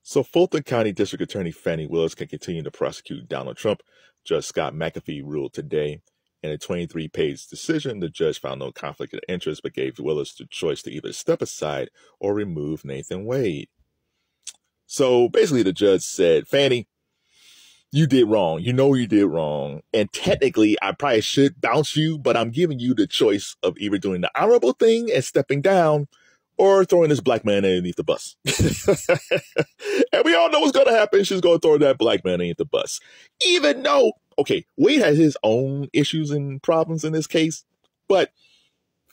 So Fulton County District Attorney Fani Willis can continue to prosecute Donald Trump. Judge Scott McAfee ruled today. In a 23-page decision, the judge found no conflict of interest but gave Willis the choice to either step aside or remove Nathan Wade. So basically the judge said, Fani, you did wrong. You know you did wrong. And technically, I probably should bounce you, but I'm giving you the choice of either doing the honorable thing and stepping down or throwing this black man underneath the bus. And we all know what's going to happen. She's going to throw that black man underneath the bus. Even though, okay, Wade has his own issues and problems in this case, but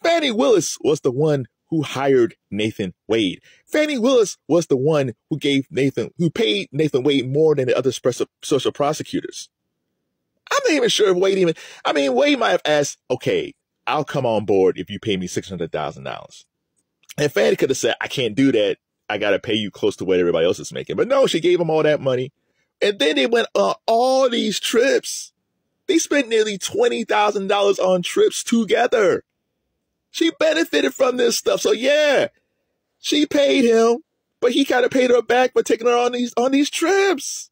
Fani Willis was the one who hired Nathan Wade. Fani Willis was the one who paid Nathan Wade more than the other special prosecutors. I'm not even sure if Wade might have asked, okay, I'll come on board if you pay me $600,000. And Fani could have said, I can't do that. I got to pay you close to what everybody else is making. But no, she gave him all that money. And then they went on all these trips. They spent nearly $20,000 on trips together. She benefited from this stuff. So yeah, she paid him, but he kind of paid her back for taking her on these trips.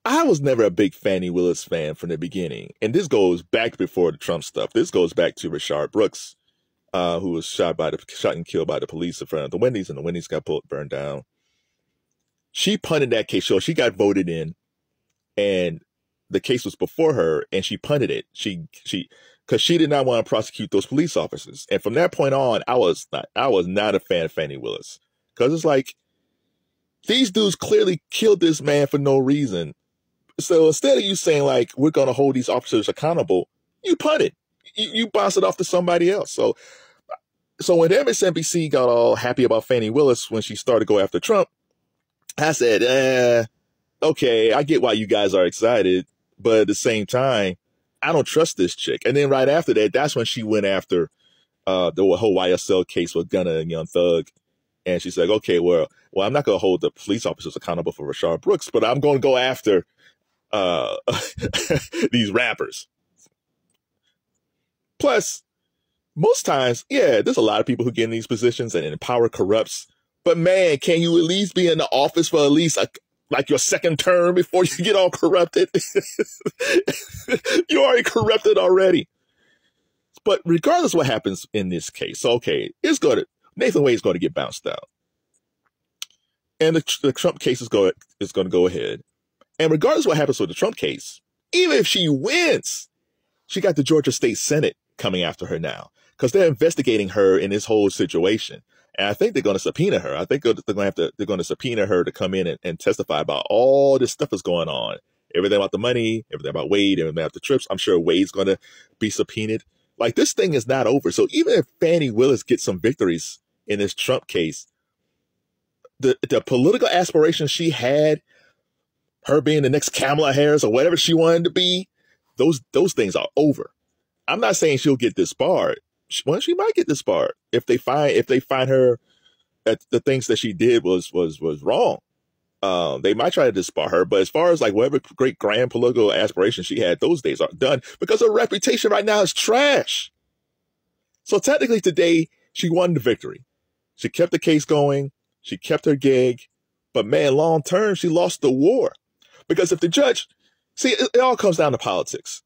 I was never a big Fani Willis fan from the beginning. And this goes back before the Trump stuff. This goes back to Rayshard Brooks, who was shot and killed by the police in front of the Wendy's, and the Wendy's got burned down. She punted that case. So she got voted in, and the case was before her, and she punted it. Because she did not want to prosecute those police officers. And from that point on, I was not a fan of Fani Willis. Because it's like, these dudes clearly killed this man for no reason. So instead of you saying, like, we're going to hold these officers accountable, you punt it. You bounce it off to somebody else. So when MSNBC got all happy about Fani Willis when she started to go after Trump, I said, okay, I get why you guys are excited. But at the same time, I don't trust this chick. And then right after that, that's when she went after the whole YSL case with Gunna and Young Thug. And she's like, okay, well, I'm not going to hold the police officers accountable for Rayshard Brooks, but I'm going to go after these rappers. Plus, most times, yeah, there's a lot of people who get in these positions and power corrupts. But man, can you at least be in the office for at least like your second term before you get all corrupted? You're already corrupted already. But regardless of what happens in this case, okay, Nathan Wade is going to get bounced out. And the Trump case is going to go ahead. And regardless of what happens with the Trump case, even if she wins, she got the Georgia State Senate coming after her now because they're investigating her in this whole situation. And I think they're going to subpoena her. I think they're going to subpoena her to come in and testify about all this stuff that's going on. Everything about the money, everything about Wade, everything about the trips. I'm sure Wade's going to be subpoenaed. Like, this thing is not over. So even if Fani Willis gets some victories in this Trump case, the political aspirations she had, her being the next Kamala Harris or whatever she wanted to be, those things are over. I'm not saying she'll get disbarred. Well, she might get disbarred if they find her that the things that she did was wrong. They might try to disbar her, but as far as like whatever great grand political aspirations she had, those days are done because her reputation right now is trash. So technically today she won the victory. She kept the case going. She kept her gig, but man, long term, she lost the war because if the judge, it all comes down to politics.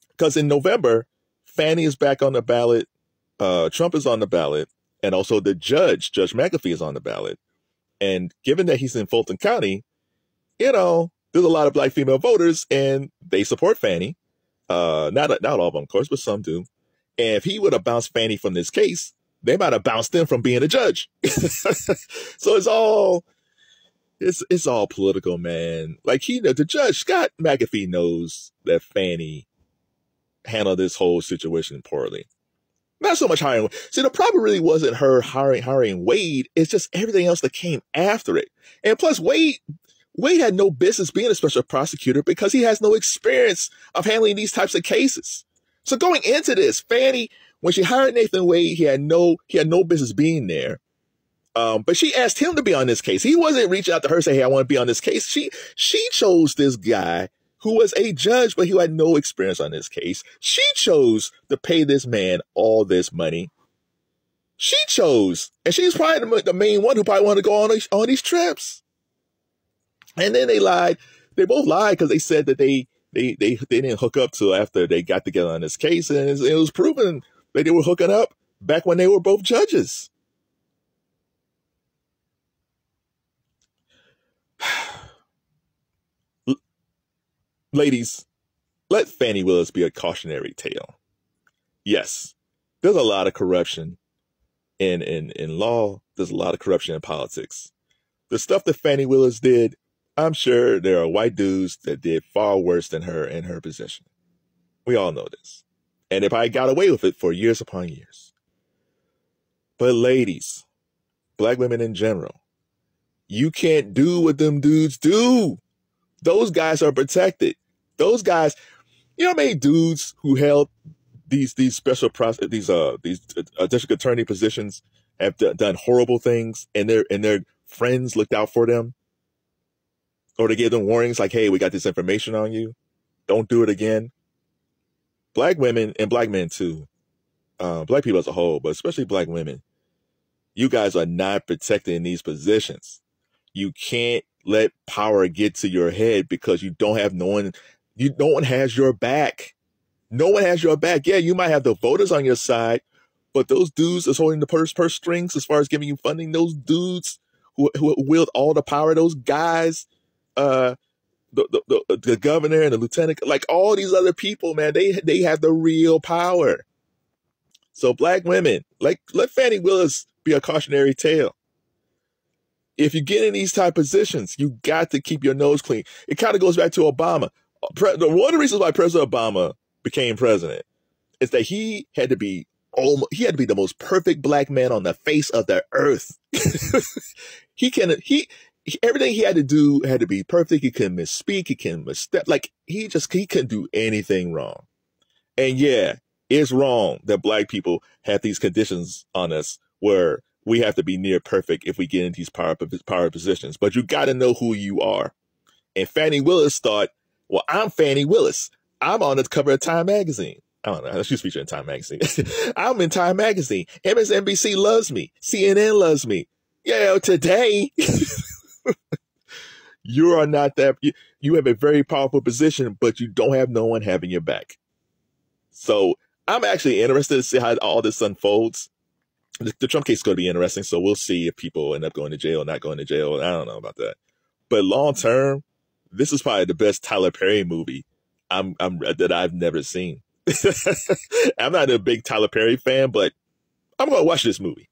Because in November, Fani is back on the ballot. Trump is on the ballot. And also the Judge McAfee is on the ballot. And given that he's in Fulton County, there's a lot of black female voters and they support Fani. Not all of them, of course, but some do. And if he would have bounced Fani from this case, they might have bounced him from being a judge. So it's all political, man. Like the judge, Scott McAfee, knows that Fani handled this whole situation poorly. Not so much hiring. See, the problem really wasn't her hiring Wade. It's just everything else that came after it. And plus, Wade had no business being a special prosecutor because he has no experience of handling these types of cases. So going into this, Fani, when she hired Nathan Wade, he had no business being there. But she asked him to be on this case. He wasn't reaching out to her saying, hey, I want to be on this case. She chose this guy who was a judge, but who had no experience on this case. She chose to pay this man all this money. She chose, and she's probably the main one who probably wanted to go on these trips. And then they lied. They both lied because they said that they didn't hook up till after they got together on this case, and it was proven that they were hooking up back when they were both judges. Ladies, let Fani Willis be a cautionary tale. Yes, there's a lot of corruption in law. There's a lot of corruption in politics. The stuff that Fani Willis did, I'm sure there are white dudes that did far worse than her in her position. We all know this. And they probably got away with it for years upon years. But ladies, black women in general, you can't do what them dudes do. Those guys are protected. Those guys, you know how many dudes who held these special district attorney positions have done horrible things, and their friends looked out for them, or they gave them warnings like, "Hey, we got this information on you. Don't do it again." Black women and black men too, black people as a whole, but especially black women, you guys are not protected in these positions. You can't let power get to your head because you don't have no one has your back. No one has your back. Yeah, you might have the voters on your side, but those dudes that's holding the purse strings as far as giving you funding, those dudes who wield all the power, those guys, the governor and the lieutenant, like all these other people, man, they have the real power. So black women, like, let Fani Willis be a cautionary tale. If you get in these type of positions, you got to keep your nose clean. It kind of goes back to Obama. One of the reasons why President Obama became president is that he had to be the most perfect black man on the face of the earth. Everything he had to do had to be perfect. He couldn't misspeak. He couldn't misstep. Like he couldn't do anything wrong. And yeah, it's wrong that black people have these conditions on us where we have to be near perfect if we get into these power positions. But you got to know who you are. And Fani Willis thought, well, I'm Fani Willis. I'm on the cover of Time magazine. I don't know. She's featured in Time magazine. I'm in Time magazine. MSNBC loves me. CNN loves me. Yeah, today you are not that. You have a very powerful position, but you don't have no one having your back. So I'm actually interested to see how all this unfolds. The Trump case is going to be interesting, so we'll see if people end up going to jail or not going to jail. I don't know about that. But long term, this is probably the best Tyler Perry movie that I've never seen. I'm not a big Tyler Perry fan, but I'm going to watch this movie.